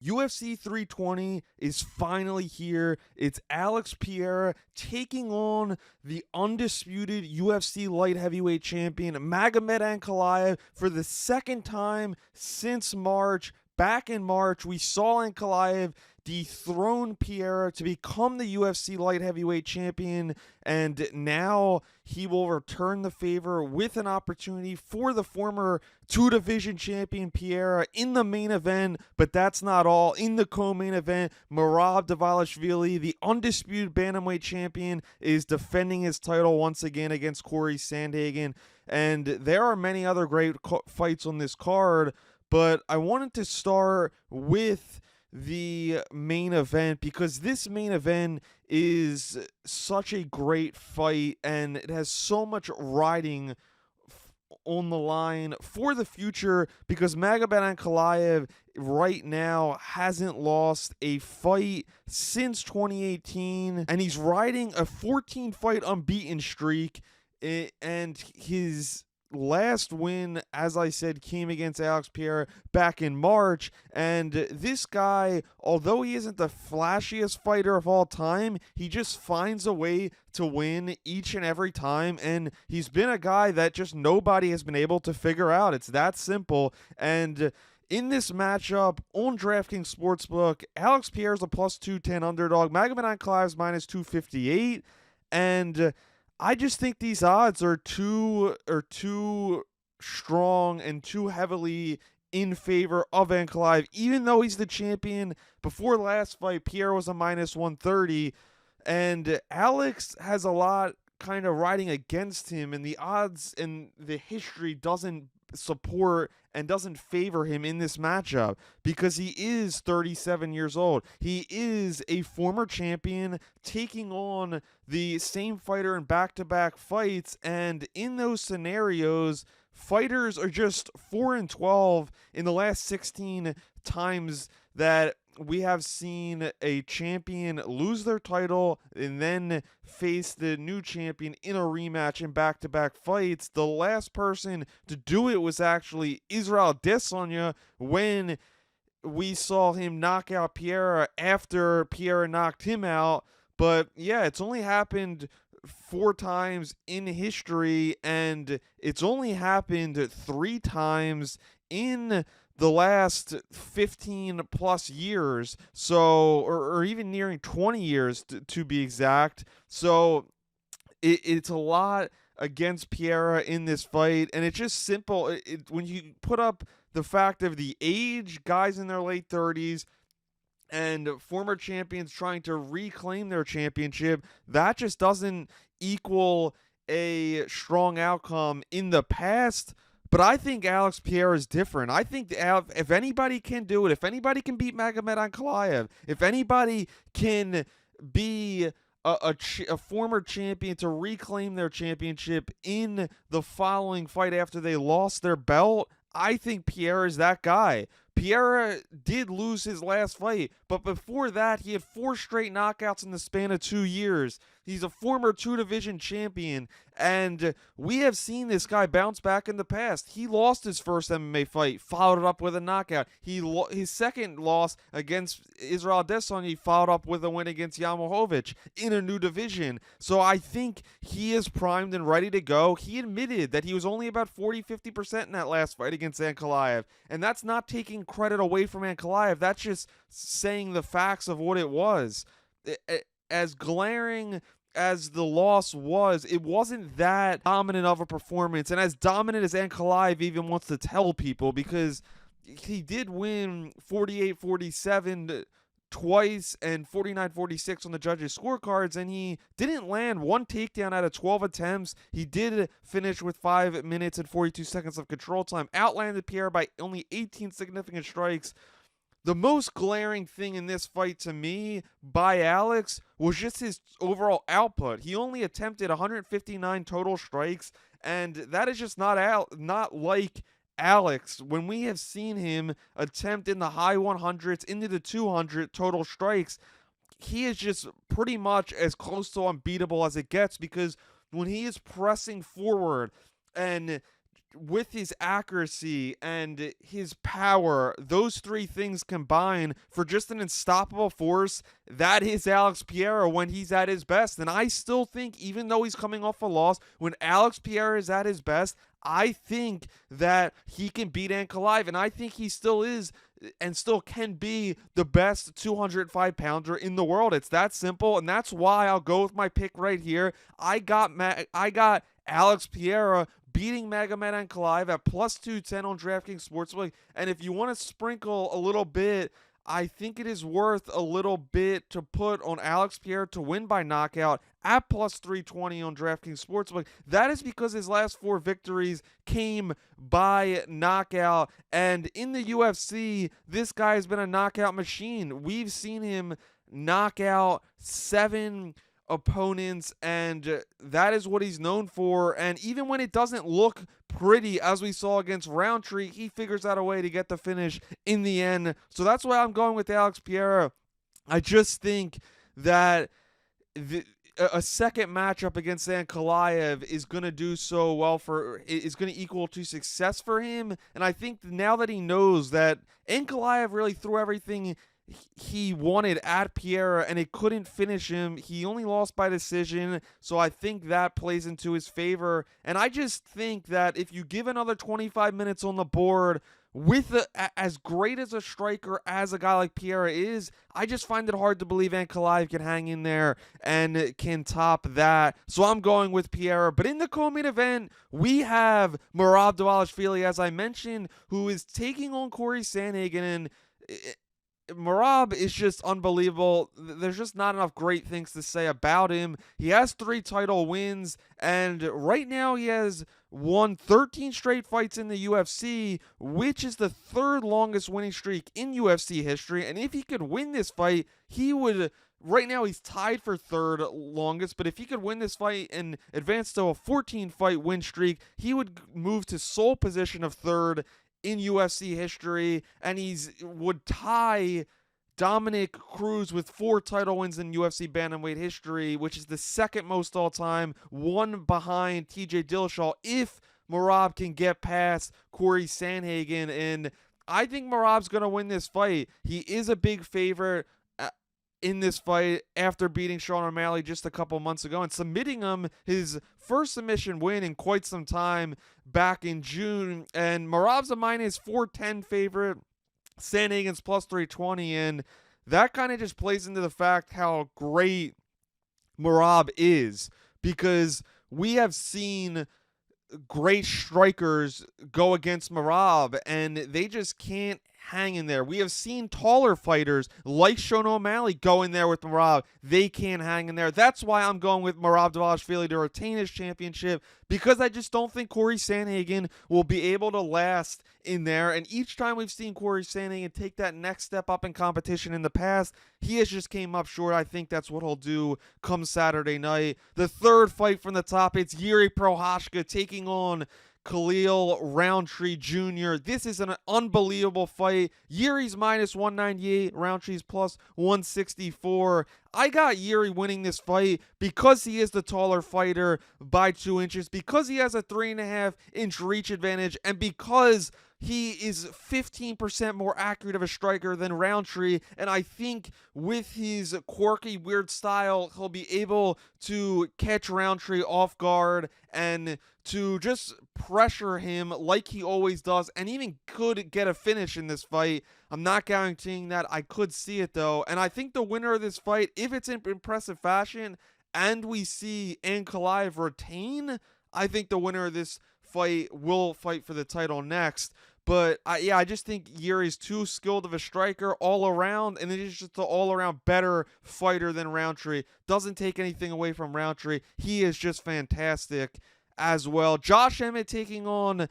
UFC 320 is finally here. It's Alex Pereira taking on the undisputed UFC light heavyweight champion Magomed Ankalaev for the second time since March. Back in March, we saw Ankalaev dethrone Pereira to become the UFC light heavyweight champion, and now he will return the favor with an opportunity for the former two-division champion Pereira in the main event. But that's not all. In the co-main event, Merab Dvalishvili, the undisputed bantamweight champion, is defending his title once again against Corey Sandhagen. And there are many other great fights on this card, but I wanted to start with the main event because this main event is such a great fight and it has so much riding on the line for the future, because Magomed Ankalaev right now hasn't lost a fight since 2018, and he's riding a 14-fight unbeaten streak. And his last win, as I said, came against Alex Pereira back in March. And this guy, although he isn't the flashiest fighter of all time, he just finds a way to win each and every time. And he's been a guy that just nobody has been able to figure out. It's that simple. And in this matchup on DraftKings Sportsbook, Alex Pereira's a plus 210 underdog. Magomed Ankalaev's minus 258. And I just think these odds are too strong and too heavily in favor of Ankalaev. Even though he's the champion, before the last fight, Pierre was a minus 130, and Alex has a lot kind of riding against him, and the odds and the history doesn't support and doesn't favor him in this matchup because he is 37 years old. He is a former champion taking on the same fighter in back-to-back fights, and in those scenarios, fighters are just 4-12 in the last 16 times that we have seen a champion lose their title and then face the new champion in a rematch in back-to-back fights. The last person to do it was actually Israel Adesanya when we saw him knock out Pereira after Pereira knocked him out. But yeah, it's only happened 4 times in history, and it's only happened 3 times in the last 15 plus years, so or even nearing 20 years to be exact. So it's a lot against Pereira in this fight, and it's just simple. When you put up the fact of the age, guys in their late 30s, and former champions trying to reclaim their championship, that just doesn't equal a strong outcome in the past. But I think Alex Pereira is different. I think if anybody can do it, if anybody can beat Magomed Ankalaev, if anybody can be a former champion to reclaim their championship in the following fight after they lost their belt, I think Pereira is that guy. Pereira did lose his last fight, but before that, he had 4 straight knockouts in the span of 2 years. He's a former two-division champion, and we have seen this guy bounce back in the past. He lost his first MMA fight, followed it up with a knockout. His second loss against Israel Adesanya, he followed up with a win against Yamovich in a new division. So I think he is primed and ready to go. He admitted that he was only about 40-50% in that last fight against Ankalaev, and that's not taking credit away from Ankalaev. That's just saying the facts of what it was. As glaring as the loss was, it wasn't that dominant of a performance, and as dominant as Ankalaev even wants to tell people, because he did win 48-47 twice and 49-46 on the judges' scorecards, and he didn't land one takedown out of 12 attempts. He did finish with 5 minutes and 42 seconds of control time, outlanded Pierre by only 18 significant strikes. The most glaring thing in this fight to me by Alex was just his overall output. He only attempted 159 total strikes, and that is just not like Alex. When we have seen him attempt in the high 100s into the 200 total strikes, he is just pretty much as close to unbeatable as it gets, because when he is pressing forward and with his accuracy and his power, those three things combine for just an unstoppable force that is Alex Pereira when he's at his best. And I still think, even though he's coming off a loss, when Alex Pereira is at his best, I think that he can beat Ankalaev, and I think he still is and still can be the best 205-pounder in the world. It's that simple, and that's why I'll go with my pick right here. I got Alex Pereira beating Magomed Ankalaev at plus 210 on DraftKings Sportsbook. And if you want to sprinkle a little bit, I think it is worth a little bit to put on Alex Pereira to win by knockout at plus 320 on DraftKings Sportsbook. That is because his last 4 victories came by knockout. And in the UFC, this guy has been a knockout machine. We've seen him knock out 7 opponents, and that is what he's known for. And even when it doesn't look pretty, as we saw against Roundtree, he figures out a way to get the finish in the end. So that's why I'm going with Alex Pereira. I just think that a second matchup against Ankalaev is going to do so well is going to equal to success for him. And I think now that he knows that Ankalaev really threw everything he wanted at Pereira and it couldn't finish him, he only lost by decision, so I think that plays into his favor. And I just think that if you give another 25 minutes on the board with as great as a striker as a guy like Pereira is, I just find it hard to believe Ankalaev can hang in there and can top that. So I'm going with Pereira. But in the co-main event, we have Merab Dvalishvili, as I mentioned, who is taking on Corey Sandhagen. And Merab is just unbelievable. There's just not enough great things to say about him. He has 3 title wins, and right now he has won 13 straight fights in the UFC, which is the 3rd longest winning streak in UFC history. And if he could win this fight, he would... Right now, he's tied for 3rd longest, but if he could win this fight and advance to a 14-fight win streak, he would move to sole position of 3rd in UFC history, and would tie Dominic Cruz with 4 title wins in UFC bantamweight history, which is the 2nd most all time, one behind TJ Dillashaw, if Merab can get past Corey Sandhagen. And I think Merab's going to win this fight. He is a big favorite in this fight after beating Sean O'Malley just a couple months ago and submitting him his first submission win in quite some time back in June. And Merab's a minus 410 favorite, Sandhagen's plus 320, and that kind of just plays into the fact how great Merab is, because we have seen great strikers go against Merab and they just can't hang in there. We have seen taller fighters like Sean O'Malley go in there with Merab. They can't hang in there. That's why I'm going with Merab Dvalishvili to retain his championship, because I just don't think Corey Sandhagen will be able to last in there. And each time we've seen Corey Sandhagen take that next step up in competition in the past, he has just came up short. I think that's what he'll do come Saturday night. The 3rd fight from the top, it's Yuri Prochazka taking on Khalil Roundtree Jr. This is an unbelievable fight. Yuri's minus 198, Roundtree's plus 164. I got Yuri winning this fight because he is the taller fighter by 2 inches, because he has a 3.5-inch reach advantage, and because he is 15% more accurate of a striker than Roundtree. And I think with his quirky, weird style, he'll be able to catch Roundtree off guard and to just pressure him like he always does, and even could get a finish in this fight. I'm not guaranteeing that. I could see it, though. And I think the winner of this fight, if it's in impressive fashion and we see Ankalaev retain, I think the winner of this fight will fight for the title next. But I just think Yuri's too skilled of a striker all around, and he's just an all-around better fighter than Roundtree. Doesn't take anything away from Roundtree. He is just fantastic as well. Josh Emmett taking on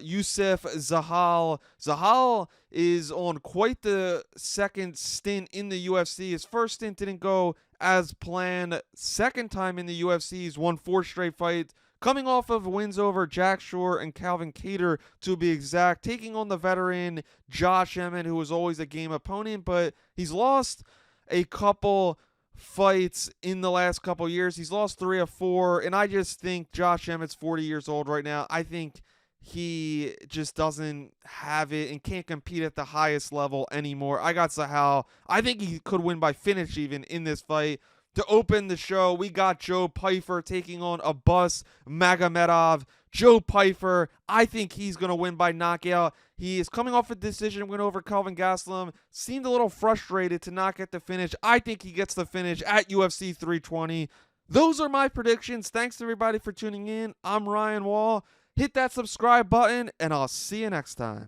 Youssef Zahal. Zahal is on quite the second stint in the UFC. His first stint didn't go as planned. Second time in the UFC, he's won 4 straight fights, coming off of wins over Jack Shore and Calvin Kattar, to be exact, taking on the veteran Josh Emmett, who was always a game opponent, but he's lost a couple fights in the last couple years. He's lost 3 of 4, and I just think Josh Emmett's 40 years old right now. I think he just doesn't have it and can't compete at the highest level anymore. I got Sahal. I think he could win by finish even in this fight. To open the show, we got Joe Pyfer taking on Abbas Magomedov. Joe Pyfer, I think he's going to win by knockout. He is coming off a decision win over Kelvin Gastelum. Seemed a little frustrated to not get the finish. I think he gets the finish at UFC 320. Those are my predictions. Thanks to everybody for tuning in. I'm Ryan Wohl. Hit that subscribe button, and I'll see you next time.